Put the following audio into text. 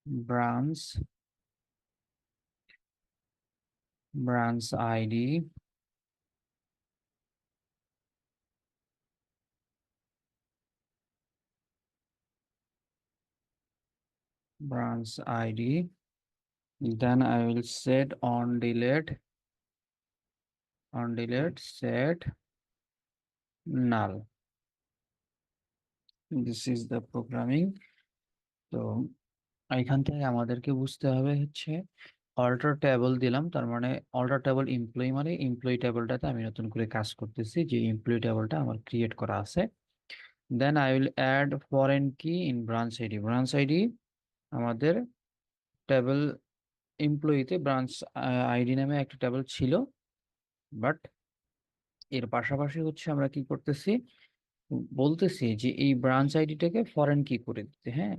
branch ID branch ID. Then I will set on delete set null. This is the programming. তো এখান থেকে আমাদেরকে বুঝতে হবে হচ্ছে অল্টার টেবল দিলাম, তার মানে অল্টার টেবল এমপ্লয়ি মানে এমপ্লয়ি টেবলটাতে আমি নতুন করে কাজ করতেছি, যে এমপ্লয়ি টেবলটা আমার ক্রিয়েট করা আছে। Then I will add foreign key in branch ID আমাদের টেবল এমপ্লয়িতে ব্রাঞ্চ আইডি নামে একটা টেবল ছিল, বাট এর পাশাপাশি হচ্ছে আমরা কি করতেছি, বলতেছি যে এই ব্রাঞ্চ আইডিটাকে ফরেন কি করে দিতে। হ্যাঁ,